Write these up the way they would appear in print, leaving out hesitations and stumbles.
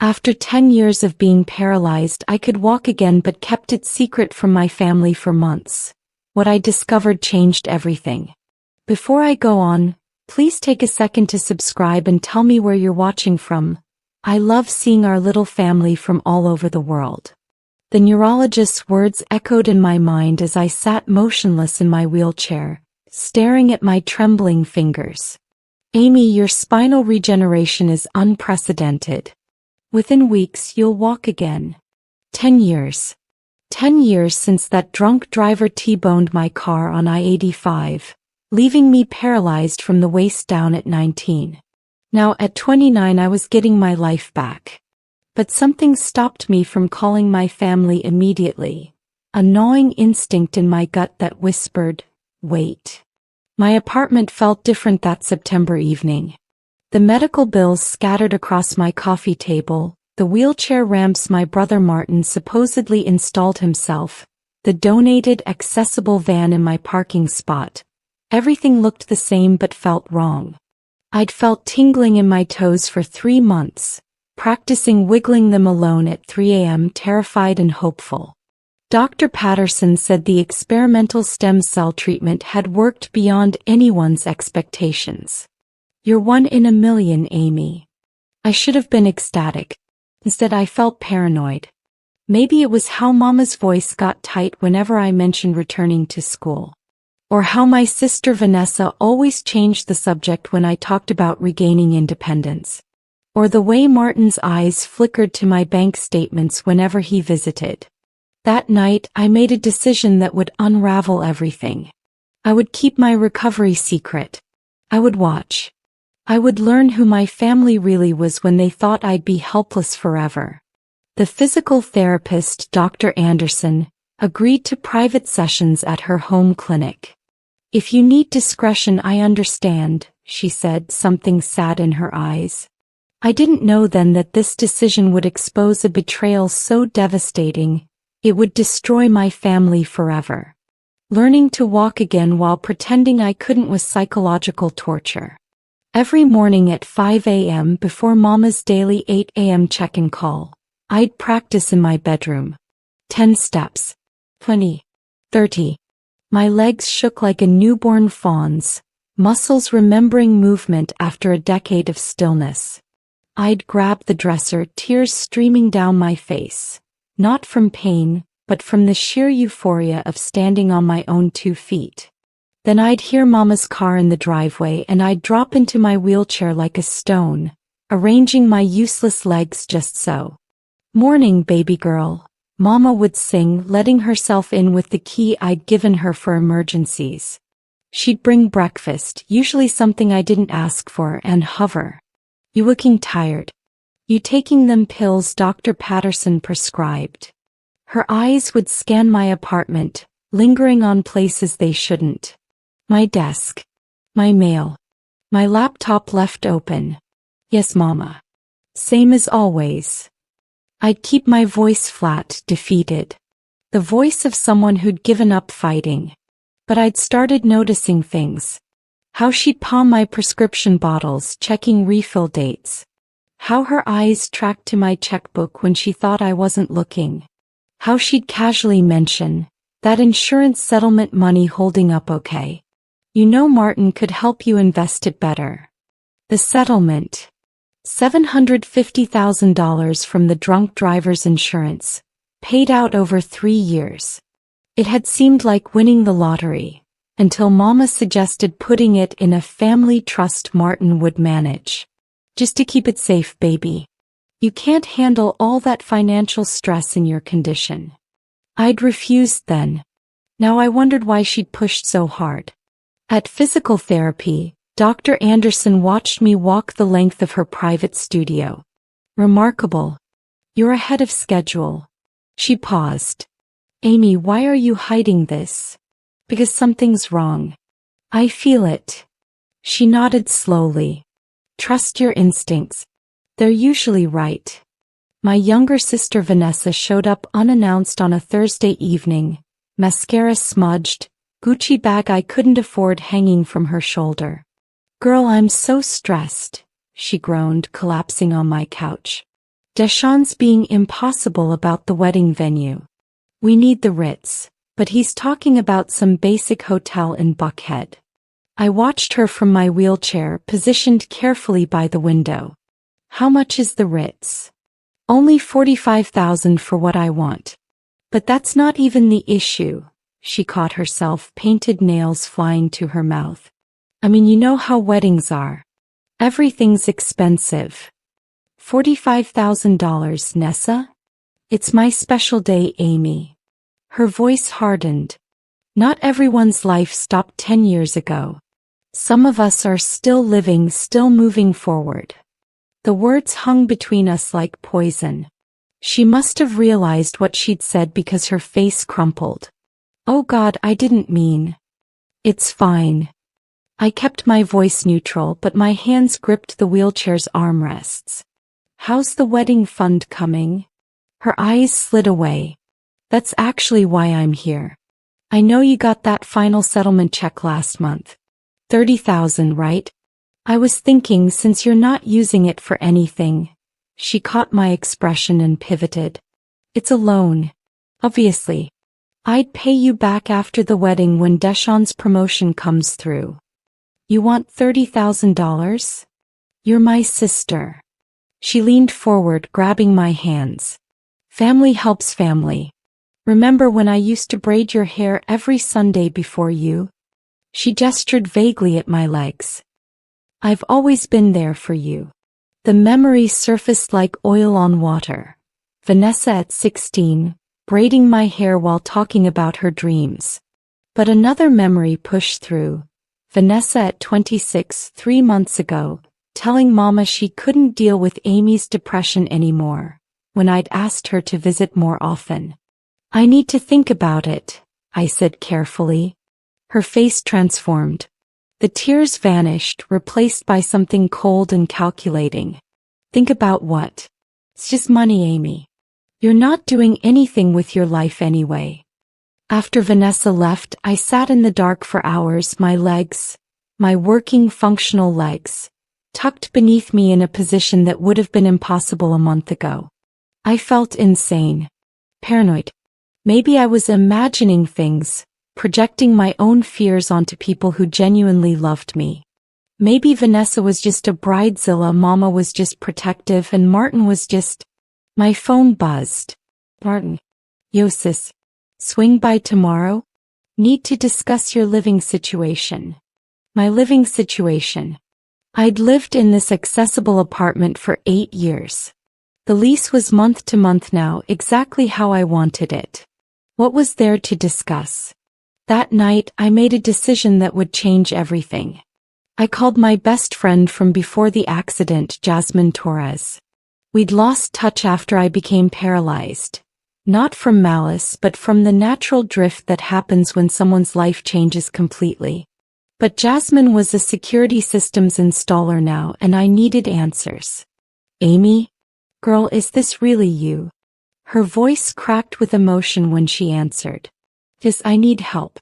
After 10 years of being paralyzed, I could walk again but kept it secret from my family for months. What I discovered changed everything. Before I go on, please take a second to subscribe and tell me where you're watching from. I love seeing our little family from all over the world. The neurologist's words echoed in my mind as I sat motionless in my wheelchair, staring at my trembling fingers. Amy, your spinal regeneration is unprecedented. Within weeks you'll walk again. 10 years. 10 years since that drunk driver T-boned my car on I-85, leaving me paralyzed from the waist down at 19. Now at 29 I was getting my life back. But something stopped me from calling my family immediately. A gnawing instinct in my gut that whispered, wait. My apartment felt different that September evening. The medical bills scattered across my coffee table, the wheelchair ramps my brother Martin supposedly installed himself, the donated accessible van in my parking spot. Everything looked the same but felt wrong. I'd felt tingling in my toes for 3 months, practicing wiggling them alone at 3 a.m. terrified and hopeful. Dr. Patterson said the experimental stem cell treatment had worked beyond anyone's expectations. You're 1 in a million, Amy. I should have been ecstatic. Instead I felt paranoid. Maybe it was how Mama's voice got tight whenever I mentioned returning to school. Or how my sister Vanessa always changed the subject when I talked about regaining independence. Or the way Martin's eyes flickered to my bank statements whenever he visited. That night I made a decision that would unravel everything. I would keep my recovery secret. I would watch. I would learn who my family really was when they thought I'd be helpless forever. The physical therapist, Dr. Anderson, agreed to private sessions at her home clinic. If you need discretion, I understand, she said, something sad in her eyes. I didn't know then that this decision would expose a betrayal so devastating, it would destroy my family forever. Learning to walk again while pretending I couldn't was psychological torture. Every morning at 5 a.m. before Mama's daily 8 a.m. check-in call, I'd practice in my bedroom. 10 steps. 20. 30. My legs shook like a newborn fawn's, muscles remembering movement after a decade of stillness. I'd grab the dresser, tears streaming down my face, not from pain, but from the sheer euphoria of standing on my own 2 feet. Then I'd hear Mama's car in the driveway and I'd drop into my wheelchair like a stone, arranging my useless legs just so. Morning, baby girl, Mama would sing, letting herself in with the key I'd given her for emergencies. She'd bring breakfast, usually something I didn't ask for, and hover. You looking tired? You taking them pills Dr. Patterson prescribed? Her eyes would scan my apartment, lingering on places they shouldn't. My desk. My mail. My laptop left open. Yes, Mama. Same as always. I'd keep my voice flat, defeated. The voice of someone who'd given up fighting. But I'd started noticing things. How she'd palm my prescription bottles, checking refill dates. How her eyes tracked to my checkbook when she thought I wasn't looking. How she'd casually mention, that insurance settlement money holding up okay. You know Martin could help you invest it better. The settlement. $750,000 from the drunk driver's insurance, paid out over 3 years. It had seemed like winning the lottery, until Mama suggested putting it in a family trust Martin would manage. Just to keep it safe, baby. You can't handle all that financial stress in your condition. I'd refused then. Now I wondered why she'd pushed so hard. At physical therapy, Dr. Anderson watched me walk the length of her private studio. Remarkable. You're ahead of schedule. She paused. Amy, why are you hiding this? Because something's wrong. I feel it. She nodded slowly. Trust your instincts. They're usually right. My younger sister Vanessa showed up unannounced on a Thursday evening, mascara smudged, Gucci bag I couldn't afford hanging from her shoulder. Girl, I'm so stressed, she groaned, collapsing on my couch. Deshawn's being impossible about the wedding venue. We need the Ritz, but he's talking about some basic hotel in Buckhead. I watched her from my wheelchair positioned carefully by the window. How much is the Ritz? Only $45,000 for what I want. But that's not even the issue. She caught herself, painted nails flying to her mouth. I mean, you know how weddings are. Everything's expensive. $45,000, Nessa? It's my special day, Amy. Her voice hardened. Not everyone's life stopped 10 years ago. Some of us are still living, still moving forward. The words hung between us like poison. She must have realized what she'd said because her face crumpled. Oh God, I didn't mean. It's fine. I kept my voice neutral, but my hands gripped the wheelchair's armrests. How's the wedding fund coming? Her eyes slid away. That's actually why I'm here. I know you got that final settlement check last month. $30,000, right? I was thinking, since you're not using it for anything. She caught my expression and pivoted. It's a loan. Obviously. I'd pay you back after the wedding when Deshawn's promotion comes through. You want $30,000? You're my sister. She leaned forward, grabbing my hands. Family helps family. Remember when I used to braid your hair every Sunday before you? She gestured vaguely at my legs. I've always been there for you. The memory surfaced like oil on water. Vanessa at 16, braiding my hair while talking about her dreams. But another memory pushed through. Vanessa at 26, 3 months ago, telling Mama she couldn't deal with Amy's depression anymore, when I'd asked her to visit more often. I need to think about it, I said carefully. Her face transformed. The tears vanished, replaced by something cold and calculating. Think about what? It's just money, Amy. You're not doing anything with your life anyway. After Vanessa left, I sat in the dark for hours, my legs, my working functional legs, tucked beneath me in a position that would have been impossible a month ago. I felt insane. Paranoid. Maybe I was imagining things, projecting my own fears onto people who genuinely loved me. Maybe Vanessa was just a bridezilla, Mama was just protective, and Martin was just... My phone buzzed. Martin. Yo sis. Swing by tomorrow? Need to discuss your living situation. My living situation. I'd lived in this accessible apartment for 8 years. The lease was month to month now, exactly how I wanted it. What was there to discuss? That night, I made a decision that would change everything. I called my best friend from before the accident, Jasmine Torres. We'd lost touch after I became paralyzed. Not from malice, but from the natural drift that happens when someone's life changes completely. But Jasmine was a security systems installer now, and I needed answers. Amy? Girl, is this really you? Her voice cracked with emotion when she answered. Yes, I need help.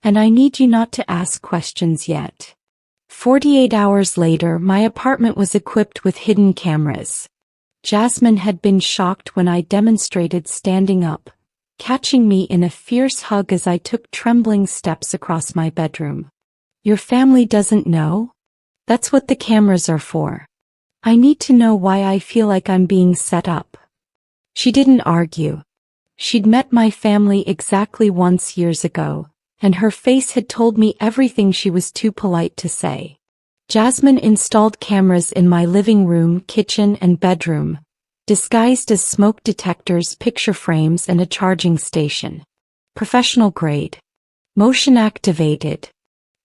And I need you not to ask questions yet. 48 hours later, my apartment was equipped with hidden cameras. Jasmine had been shocked when I demonstrated standing up, catching me in a fierce hug as I took trembling steps across my bedroom. Your family doesn't know? That's what the cameras are for. I need to know why I feel like I'm being set up. She didn't argue. She'd met my family exactly once years ago, and her face had told me everything she was too polite to say. Jasmine installed cameras in my living room, kitchen, and bedroom, disguised as smoke detectors, picture frames, and a charging station. Professional grade. Motion activated.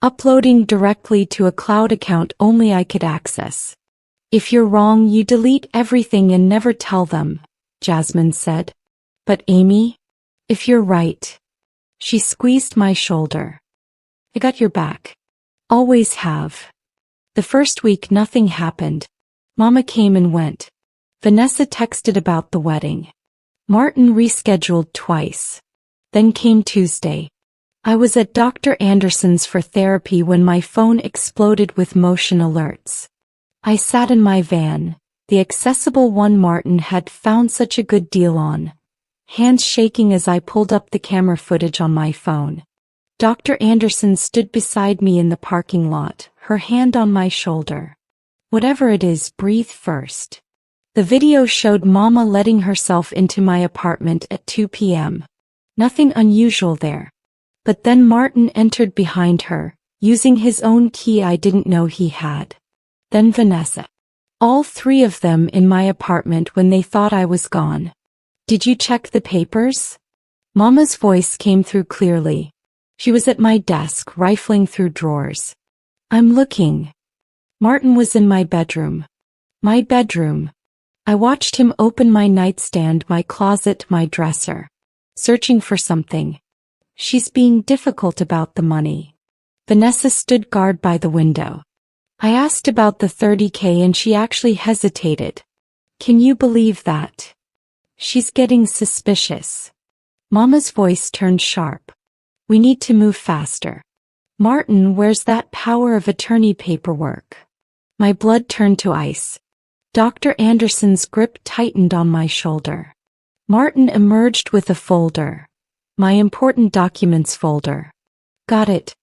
Uploading directly to a cloud account only I could access. If you're wrong, you delete everything and never tell them, Jasmine said. But Amy? If you're right. She squeezed my shoulder. I got your back. Always have. The first week nothing happened. Mama came and went. Vanessa texted about the wedding. Martin rescheduled twice. Then came Tuesday. I was at Dr. Anderson's for therapy when my phone exploded with motion alerts. I sat in my van, The accessible one Martin had found such a good deal on. Hands shaking as I pulled up the camera footage on my phone. Dr. Anderson stood beside me in the parking lot, her hand on my shoulder. Whatever it is, breathe first. The video showed Mama letting herself into my apartment at 2 p.m. Nothing unusual there. But then Martin entered behind her, using his own key I didn't know he had. Then Vanessa. All three of them in my apartment when they thought I was gone. Did you check the papers? Mama's voice came through clearly. She was at my desk, rifling through drawers. I'm looking. Martin was in my bedroom. My bedroom. I watched him open my nightstand, my closet, my dresser. Searching for something. She's being difficult about the money. Vanessa stood guard by the window. I asked about the $30K and she actually hesitated. Can you believe that? She's getting suspicious. Mama's voice turned sharp. We need to move faster. Martin, where's that power of attorney paperwork? My blood turned to ice. Dr. Anderson's grip tightened on my shoulder. Martin emerged with a folder. My important documents folder. Got it.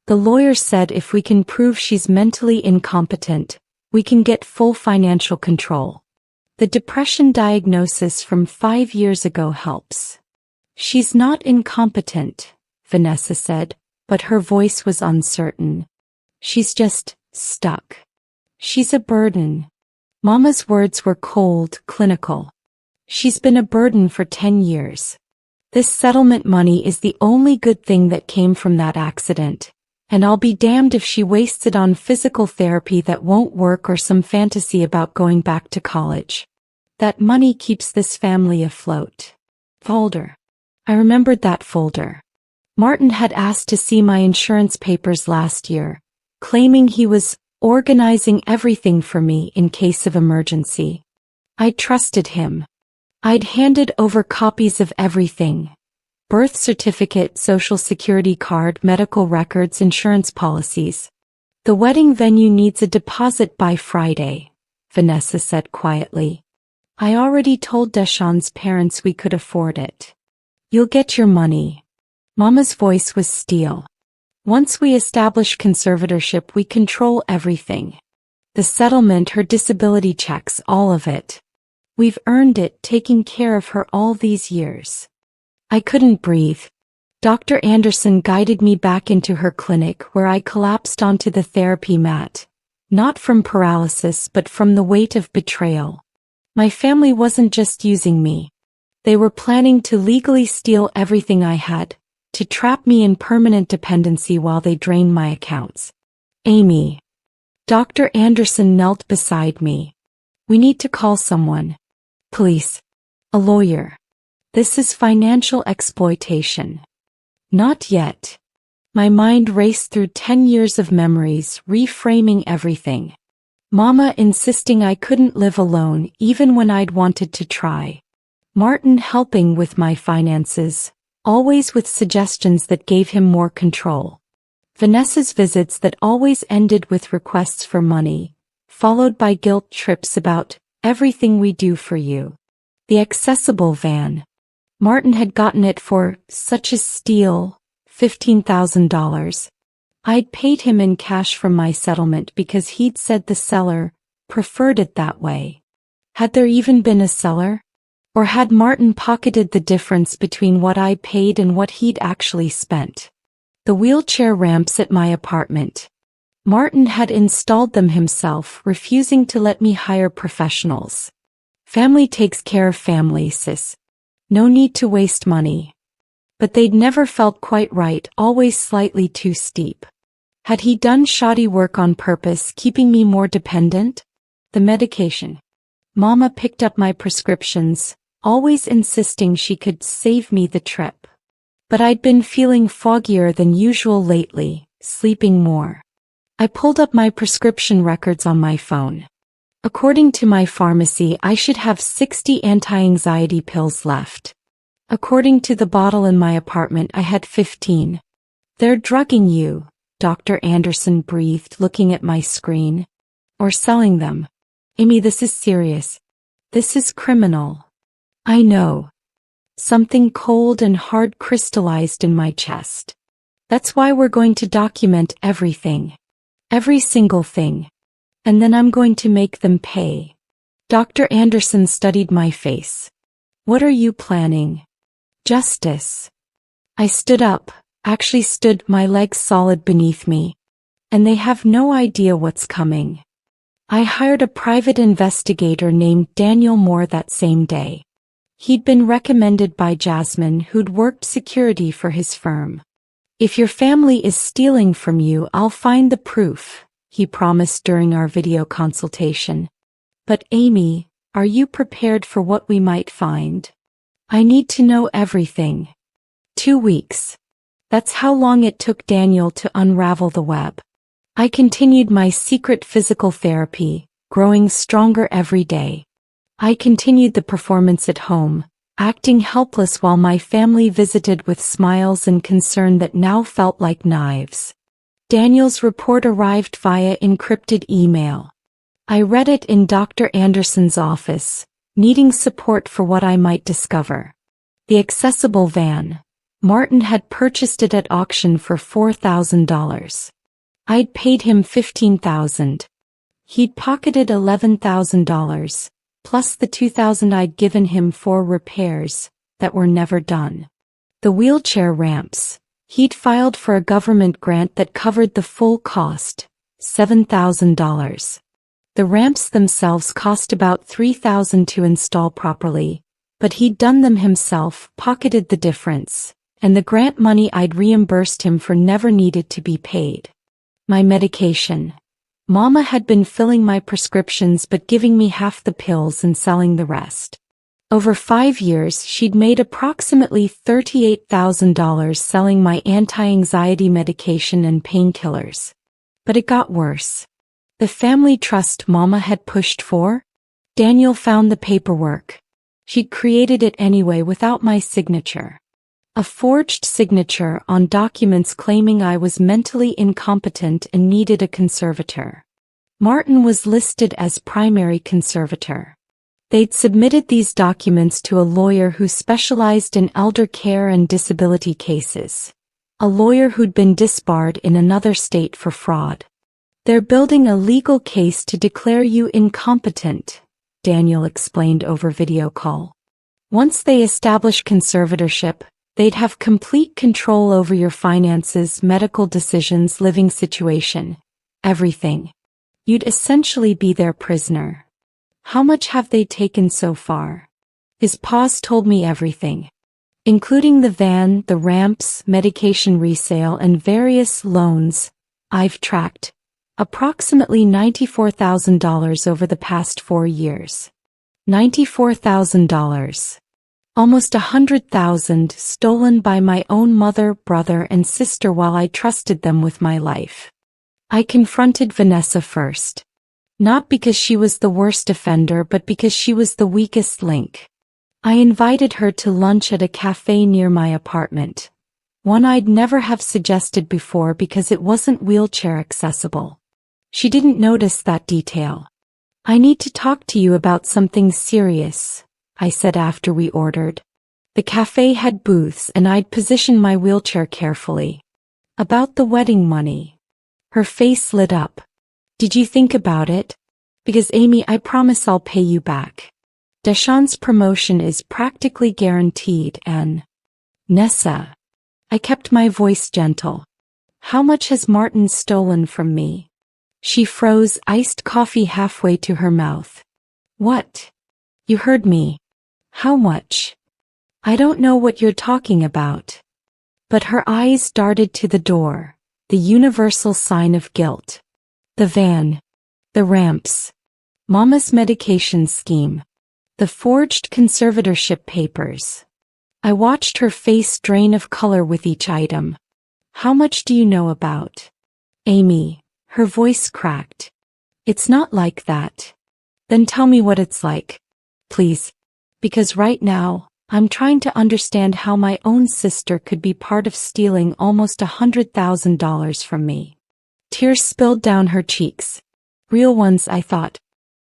The lawyer said if we can prove she's mentally incompetent, we can get full financial control. The depression diagnosis from 5 years ago helps. She's not incompetent, Vanessa said, but her voice was uncertain. She's just stuck. She's a burden. Mama's words were cold, clinical. She's been a burden for 10 years. This settlement money is the only good thing that came from that accident. And I'll be damned if she wastes it on physical therapy that won't work or some fantasy about going back to college. That money keeps this family afloat. Folder. I remembered that folder. Martin had asked to see my insurance papers last year, claiming he was organizing everything for me in case of emergency. I trusted him. I'd handed over copies of everything. Birth certificate, social security card, medical records, insurance policies. The wedding venue needs a deposit by Friday, Vanessa said quietly. I already told Deshawn's parents we could afford it. You'll get your money. Mama's voice was steel. Once we establish conservatorship, we control everything. The settlement, her disability checks, all of it. We've earned it, taking care of her all these years. I couldn't breathe. Dr. Anderson guided me back into her clinic where I collapsed onto the therapy mat. Not from paralysis but from the weight of betrayal. My family wasn't just using me. They were planning to legally steal everything I had, to trap me in permanent dependency while they drained my accounts. Amy. Dr. Anderson knelt beside me. We need to call someone. Police. A lawyer. This is financial exploitation. Not yet. My mind raced through 10 years of memories, reframing everything. Mama insisting I couldn't live alone even when I'd wanted to try. Martin helping with my finances, always with suggestions that gave him more control. Vanessa's visits that always ended with requests for money, followed by guilt trips about everything we do for you. The accessible van. Martin had gotten it for such a steal, $15,000. I'd paid him in cash from my settlement because he'd said the seller preferred it that way. Had there even been a seller? Or had Martin pocketed the difference between what I paid and what he'd actually spent? The wheelchair ramps at my apartment. Martin had installed them himself, refusing to let me hire professionals. Family takes care of family, sis. No need to waste money. But they'd never felt quite right, always slightly too steep. Had he done shoddy work on purpose, keeping me more dependent? The medication. Mama picked up my prescriptions, always insisting she could save me the trip. But I'd been feeling foggier than usual lately, sleeping more. I pulled up my prescription records on my phone. According to my pharmacy, I should have 60 anti-anxiety pills left. According to the bottle in my apartment, I had 15. They're drugging you, Dr. Anderson breathed, looking at my screen. Or selling them. Amy, this is serious. This is criminal. I know. Something cold and hard crystallized in my chest. That's why we're going to document everything. Every single thing. And then I'm going to make them pay. Dr. Anderson studied my face. What are you planning? Justice. I stood up, actually stood, my legs solid beneath me. And they have no idea what's coming. I hired a private investigator named Daniel Moore that same day. He'd been recommended by Jasmine, who'd worked security for his firm. If your family is stealing from you, I'll find the proof, he promised during our video consultation. But Amy, are you prepared for what we might find? I need to know everything. 2 weeks. That's how long it took Daniel to unravel the web. I continued my secret physical therapy, growing stronger every day. I continued the performance at home, acting helpless while my family visited with smiles and concern that now felt like knives. Daniel's report arrived via encrypted email. I read it in Dr. Anderson's office, needing support for what I might discover. The accessible van. Martin had purchased it at auction for $4,000. I'd paid him $15,000. He'd pocketed $11,000, plus the $2,000 I'd given him for repairs that were never done. The wheelchair ramps. He'd filed for a government grant that covered the full cost, $7,000. The ramps themselves cost about $3,000 to install properly, but he'd done them himself, pocketed the difference, and the grant money I'd reimbursed him for never needed to be paid. My medication. Mama had been filling my prescriptions but giving me half the pills and selling the rest. Over 5 years, she'd made approximately $38,000 selling my anti-anxiety medication and painkillers. But it got worse. The family trust Mama had pushed for? Daniel found the paperwork. She'd created it anyway without my signature. A forged signature on documents claiming I was mentally incompetent and needed a conservator. Martin was listed as primary conservator. They'd submitted these documents to a lawyer who specialized in elder care and disability cases. A lawyer who'd been disbarred in another state for fraud. They're building a legal case to declare you incompetent, Daniel explained over video call. Once they establish conservatorship, they'd have complete control over your finances, medical decisions, living situation, everything. You'd essentially be their prisoner. How much have they taken so far? His pause told me everything. Including the van, the ramps, medication resale, and various loans I've tracked. Approximately $94,000 over the past 4 years. $94,000. Almost $100,000 stolen by my own mother, brother, and sister while I trusted them with my life. I confronted Vanessa first. Not because she was the worst offender but because she was the weakest link. I invited her to lunch at a cafe near my apartment. One I'd never have suggested before because it wasn't wheelchair accessible. She didn't notice that detail. I need to talk to you about something serious, I said after we ordered. The cafe had booths and I'd positioned my wheelchair carefully. About the wedding money. Her face lit up. Did you think about it? Because Amy, I promise I'll pay you back. Deshawn's promotion is practically guaranteed and... Nessa. I kept my voice gentle. How much has Martin stolen from me? She froze, iced coffee halfway to her mouth. What? You heard me. How much? I don't know what you're talking about. But her eyes darted to the door, the universal sign of guilt. The van. The ramps. Mama's medication scheme. The forged conservatorship papers. I watched her face drain of color with each item. How much do you know about? Amy. Her voice cracked. It's not like that. Then tell me what it's like. Please. Because right now, I'm trying to understand how my own sister could be part of stealing almost $100,000 from me. Tears spilled down her cheeks. Real ones, I thought.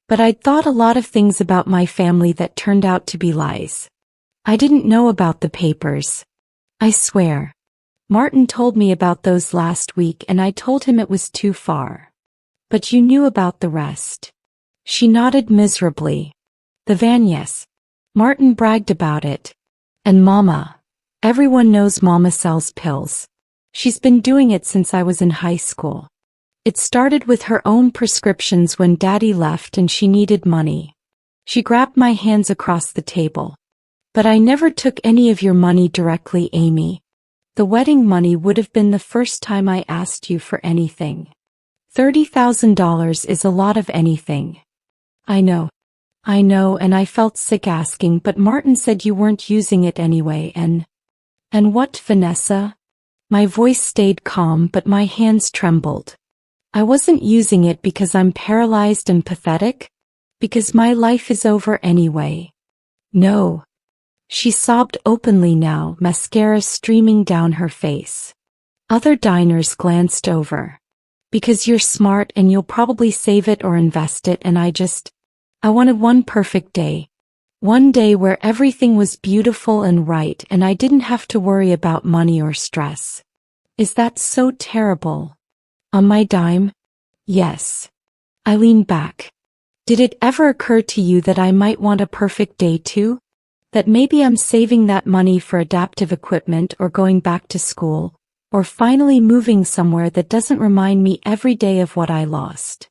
But I'd thought a lot of things about my family that turned out to be lies. I didn't know about the papers. I swear. Martin told me about those last week and I told him it was too far. But you knew about the rest. She nodded miserably. The van, yes. Martin bragged about it. And Mama. Everyone knows Mama sells pills. She's been doing it since I was in high school. It started with her own prescriptions when Daddy left and she needed money. She grabbed my hands across the table. But I never took any of your money directly, Amy. The wedding money would have been the first time I asked you for anything. $30,000 is a lot of anything. I know, and I felt sick asking, but Martin said you weren't using it anyway, and what, Vanessa? My voice stayed calm, but my hands trembled. I wasn't using it because I'm paralyzed and pathetic? Because my life is over anyway. No. She sobbed openly now, mascara streaming down her face. Other diners glanced over. Because you're smart and you'll probably save it or invest it, and I wanted one perfect day. One day where everything was beautiful and right and I didn't have to worry about money or stress. Is that so terrible? On my dime? Yes. I leaned back. Did it ever occur to you that I might want a perfect day too? That maybe I'm saving that money for adaptive equipment or going back to school, or finally moving somewhere that doesn't remind me every day of what I lost?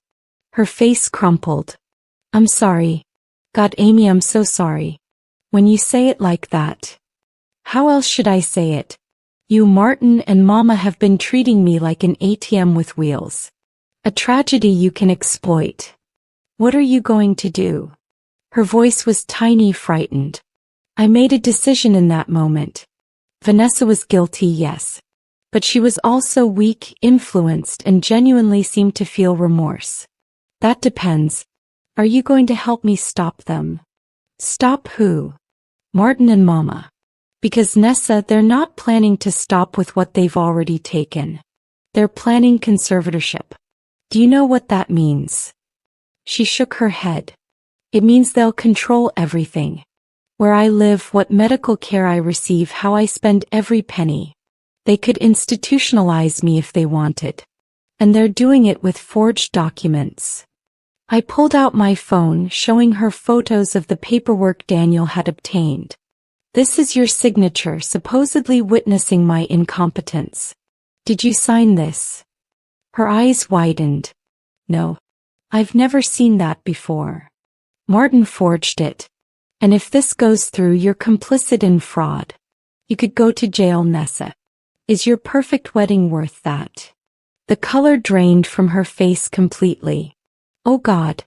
Her face crumpled. I'm sorry. God, Amy, I'm so sorry. When you say it like that. How else should I say it? You, Martin, and Mama have been treating me like an ATM with wheels. A tragedy you can exploit. What are you going to do? Her voice was tiny, frightened. I made a decision in that moment. Vanessa was guilty, yes. But she was also weak, influenced, and genuinely seemed to feel remorse. That depends. Are you going to help me stop them? Stop who? Martin and Mama. Because Nessa, they're not planning to stop with what they've already taken. They're planning conservatorship. Do you know what that means? She shook her head. It means they'll control everything. Where I live, what medical care I receive, how I spend every penny. They could institutionalize me if they wanted. And they're doing it with forged documents. I pulled out my phone, showing her photos of the paperwork Daniel had obtained. This is your signature, supposedly witnessing my incompetence. Did you sign this? Her eyes widened. No. I've never seen that before. Martin forged it. And if this goes through, you're complicit in fraud. You could go to jail, Nessa. Is your perfect wedding worth that? The color drained from her face completely. Oh God,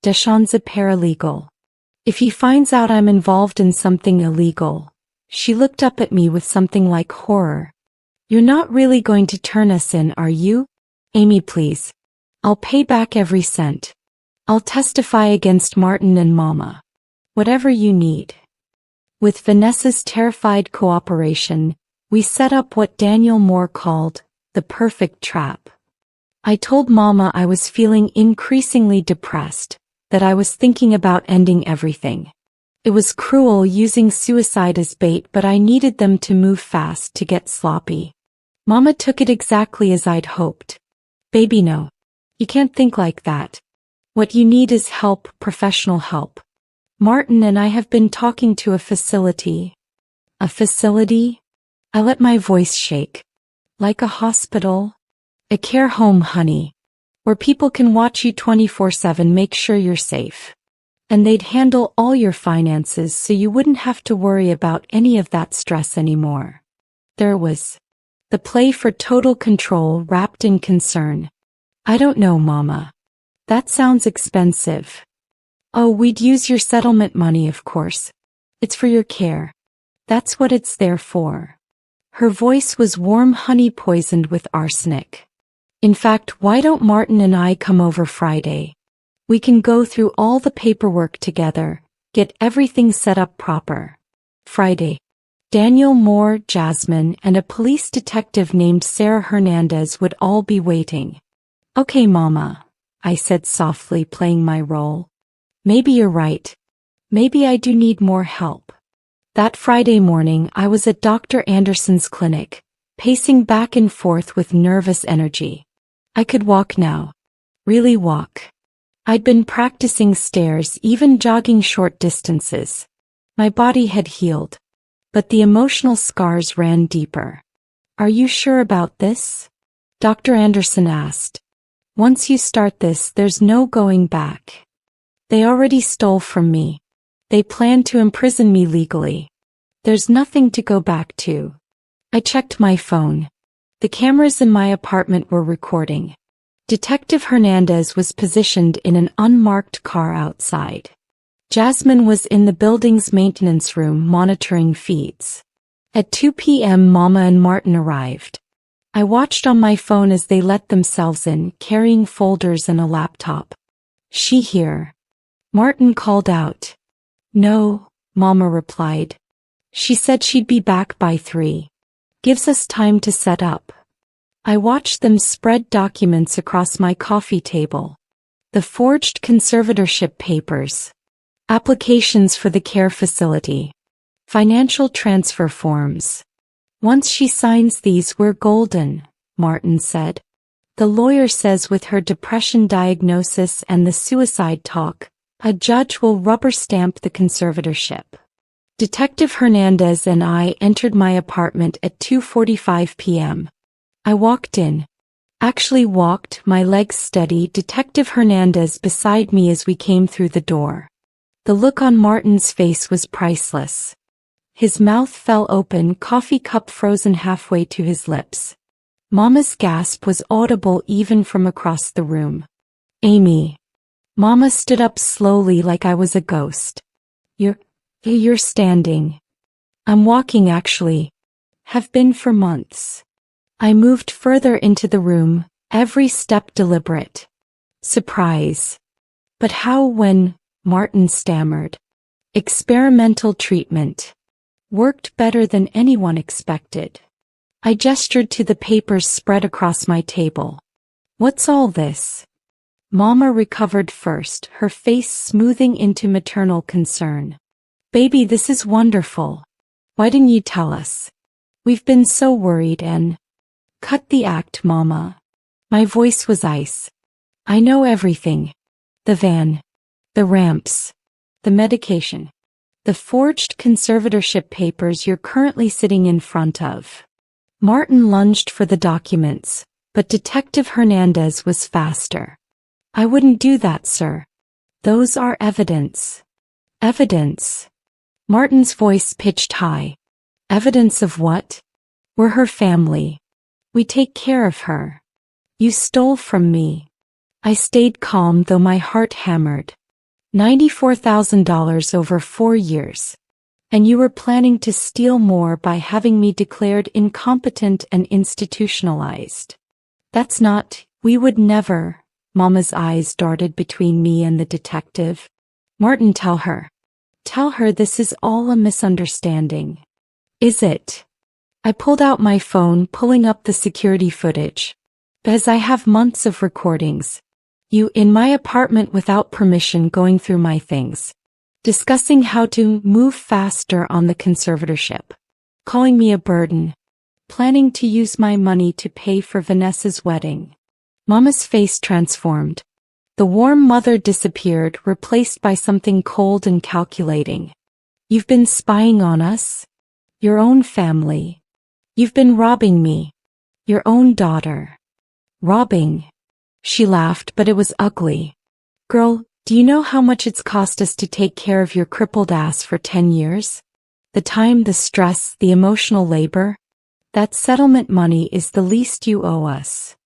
Deshawn's a paralegal. If he finds out I'm involved in something illegal. She looked up at me with something like horror. You're not really going to turn us in, are you? Amy, please. I'll pay back every cent. I'll testify against Martin and Mama. Whatever you need. With Vanessa's terrified cooperation, we set up what Daniel Moore called the perfect trap. I told Mama I was feeling increasingly depressed, that I was thinking about ending everything. It was cruel using suicide as bait, but I needed them to move fast to get sloppy. Mama took it exactly as I'd hoped. Baby, no. You can't think like that. What you need is help, professional help. Martin and I have been talking to a facility. A facility? I let my voice shake. Like a hospital? A care home, honey. Where people can watch you 24/7, make sure you're safe. And they'd handle all your finances so you wouldn't have to worry about any of that stress anymore. There was the play for total control wrapped in concern. I don't know, Mama. That sounds expensive. Oh, we'd use your settlement money, of course. It's for your care. That's what it's there for. Her voice was warm honey poisoned with arsenic. In fact, why don't Martin and I come over Friday? We can go through all the paperwork together, get everything set up proper. Friday. Daniel Moore, Jasmine, and a police detective named Sarah Hernandez would all be waiting. Okay, Mama. I said softly, playing my role. Maybe you're right. Maybe I do need more help. That Friday morning, I was at Dr. Anderson's clinic, pacing back and forth with nervous energy. I could walk now. Really walk. I'd been practicing stairs, even jogging short distances. My body had healed, but the emotional scars ran deeper. Are you sure about this? Dr. Anderson asked. Once you start this, there's no going back. They already stole from me. They plan to imprison me legally. There's nothing to go back to. I checked my phone. The cameras in my apartment were recording. Detective Hernandez was positioned in an unmarked car outside. Jasmine was in the building's maintenance room monitoring feeds. At 2 p.m. Mama and Martin arrived. I watched on my phone as they let themselves in, carrying folders and a laptop. She here? Martin called out. No, Mama replied. She said she'd be back by 3. Gives us time to set up. I watched them spread documents across my coffee table. The forged conservatorship papers. Applications for the care facility. Financial transfer forms. Once she signs these, we're golden, Martin said. The lawyer says with her depression diagnosis and the suicide talk, a judge will rubber stamp the conservatorship. Detective Hernandez and I entered my apartment at 2:45 p.m. I walked in. Actually walked, my legs steady, Detective Hernandez beside me as we came through the door. The look on Martin's face was priceless. His mouth fell open, coffee cup frozen halfway to his lips. Mama's gasp was audible even from across the room. Amy. Mama stood up slowly like I was a ghost. You're standing. I'm walking actually. Have been for months. I moved further into the room, every step deliberate. Surprise. But how when, Martin stammered. Experimental treatment. Worked better than anyone expected. I gestured to the papers spread across my table. What's all this? Mama recovered first, her face smoothing into maternal concern. Baby, this is wonderful. Why didn't you tell us? We've been so worried and... Cut the act, Mama. My voice was ice. I know everything. The van. The ramps. The medication. The forged conservatorship papers you're currently sitting in front of. Martin lunged for the documents, but Detective Hernandez was faster. I wouldn't do that, sir. Those are evidence. Evidence. Martin's voice pitched high. Evidence of what? We're her family. We take care of her. You stole from me. I stayed calm though my heart hammered. $94,000 over 4 years. And you were planning to steal more by having me declared incompetent and institutionalized. That's not, we would never. Mama's eyes darted between me and the detective. Martin, tell her. Tell her this is all a misunderstanding. Is it? I pulled out my phone, pulling up the security footage. Because I have months of recordings. You in my apartment without permission going through my things. Discussing how to move faster on the conservatorship. Calling me a burden. Planning to use my money to pay for Vanessa's wedding. Mama's face transformed. The warm mother disappeared, replaced by something cold and calculating. You've been spying on us? Your own family. You've been robbing me. Your own daughter. Robbing. She laughed, but it was ugly. Girl, do you know how much it's cost us to take care of your crippled ass for 10 years? The time, the stress, the emotional labor? That settlement money is the least you owe us.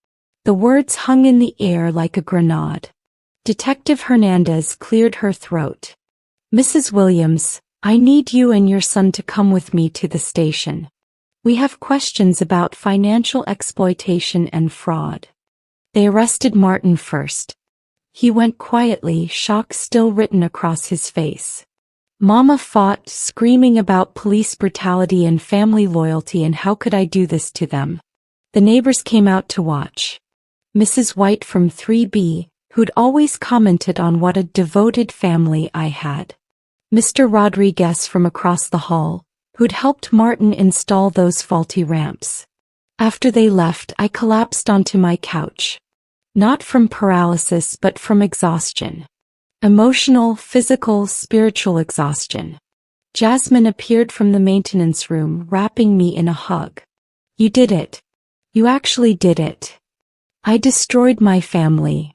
The words hung in the air like a grenade. Detective Hernandez cleared her throat. Mrs. Williams, I need you and your son to come with me to the station. We have questions about financial exploitation and fraud. They arrested Martin first. He went quietly, shock still written across his face. Mama fought, screaming about police brutality and family loyalty and how could I do this to them. The neighbors came out to watch. Mrs. White from 3B, who'd always commented on what a devoted family I had. Mr. Rodriguez from across the hall, who'd helped Martin install those faulty ramps. After they left, I collapsed onto my couch. Not from paralysis but from exhaustion. Emotional, physical, spiritual exhaustion. Jasmine appeared from the maintenance room, wrapping me in a hug. You did it. You actually did it. I destroyed my family.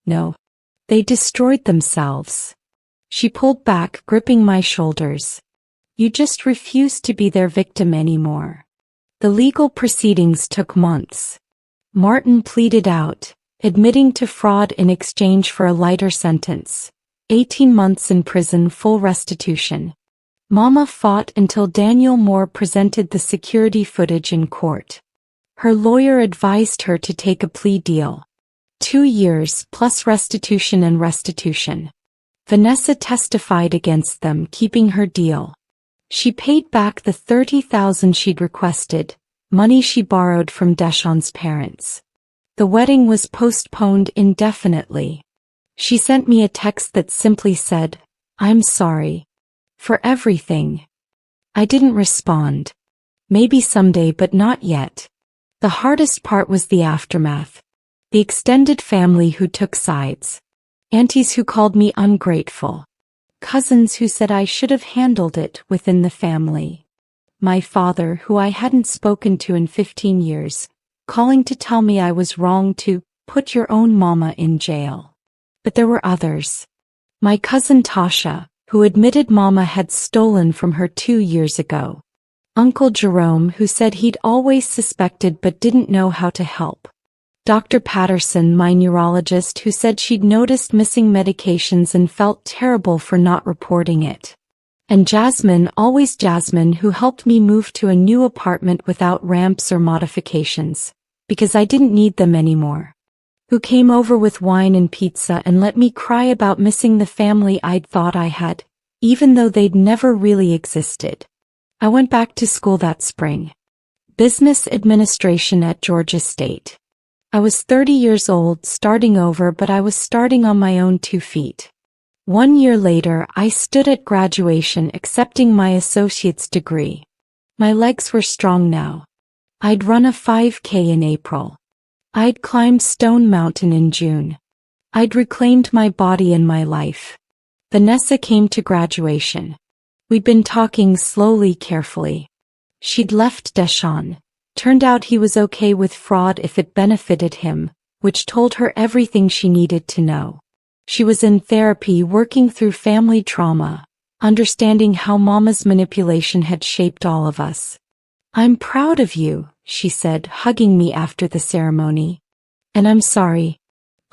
No. They destroyed themselves. She pulled back, gripping my shoulders. You just refused to be their victim anymore. The legal proceedings took months. Martin pleaded out, admitting to fraud in exchange for a lighter sentence. 18 months in prison, full restitution. Mama fought until Daniel Moore presented the security footage in court. Her lawyer advised her to take a plea deal. 2 years plus restitution and restitution. Vanessa testified against them, keeping her deal. She paid back the $30,000 she'd requested, money she borrowed from Deshawn's parents. The wedding was postponed indefinitely. She sent me a text that simply said, "I'm sorry. For everything." I didn't respond. Maybe someday, but not yet. The hardest part was the aftermath. The extended family who took sides. Aunties who called me ungrateful. Cousins who said I should have handled it within the family. My father, who I hadn't spoken to in 15 years, calling to tell me I was wrong to put your own mama in jail. But there were others. My cousin Tasha, who admitted mama had stolen from her 2 years ago. Uncle Jerome, who said he'd always suspected but didn't know how to help. Dr. Patterson, my neurologist, who said she'd noticed missing medications and felt terrible for not reporting it. And Jasmine, always Jasmine, who helped me move to a new apartment without ramps or modifications, because I didn't need them anymore. Who came over with wine and pizza and let me cry about missing the family I'd thought I had, even though they'd never really existed. I went back to school that spring. Business administration at Georgia State. I was 30 years old, starting over, but I was starting on my own 2 feet. 1 year later, I stood at graduation accepting my associate's degree. My legs were strong now. I'd run a 5K in April. I'd climbed Stone Mountain in June. I'd reclaimed my body and my life. Vanessa came to graduation. We'd been talking slowly, carefully. She'd left Deshawn. Turned out he was okay with fraud if it benefited him, which told her everything she needed to know. She was in therapy, working through family trauma, understanding how Mama's manipulation had shaped all of us. "I'm proud of you," she said, hugging me after the ceremony. "And I'm sorry.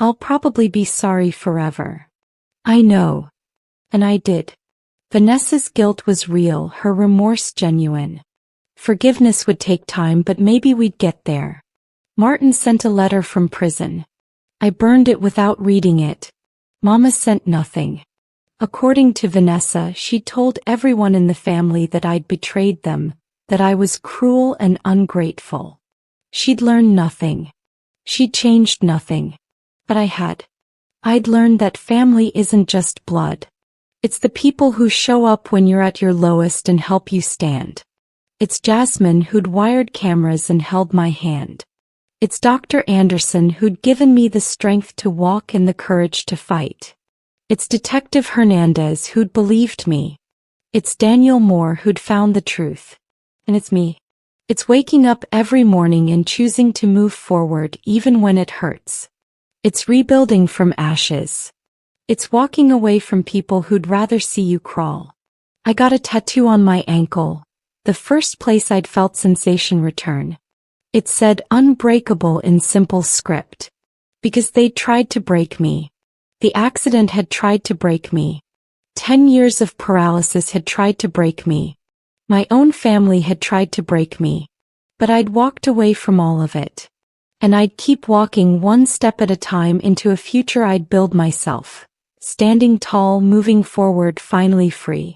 I'll probably be sorry forever." I know. And I did. Vanessa's guilt was real, her remorse genuine. Forgiveness would take time, but maybe we'd get there. Martin sent a letter from prison. I burned it without reading it. Mama sent nothing. According to Vanessa, she told everyone in the family that I'd betrayed them, that I was cruel and ungrateful. She'd learned nothing. She'd changed nothing. But I had. I'd learned that family isn't just blood. It's the people who show up when you're at your lowest and help you stand. It's Jasmine who'd wired cameras and held my hand. It's Dr. Anderson who'd given me the strength to walk and the courage to fight. It's Detective Hernandez who'd believed me. It's Daniel Moore who'd found the truth. And it's me. It's waking up every morning and choosing to move forward even when it hurts. It's rebuilding from ashes. It's walking away from people who'd rather see you crawl. I got a tattoo on my ankle, the first place I'd felt sensation return. It said unbreakable in simple script. Because they'd tried to break me. The accident had tried to break me. 10 years of paralysis had tried to break me. My own family had tried to break me. But I'd walked away from all of it. And I'd keep walking one step at a time into a future I'd build myself. Standing tall, moving forward, finally free.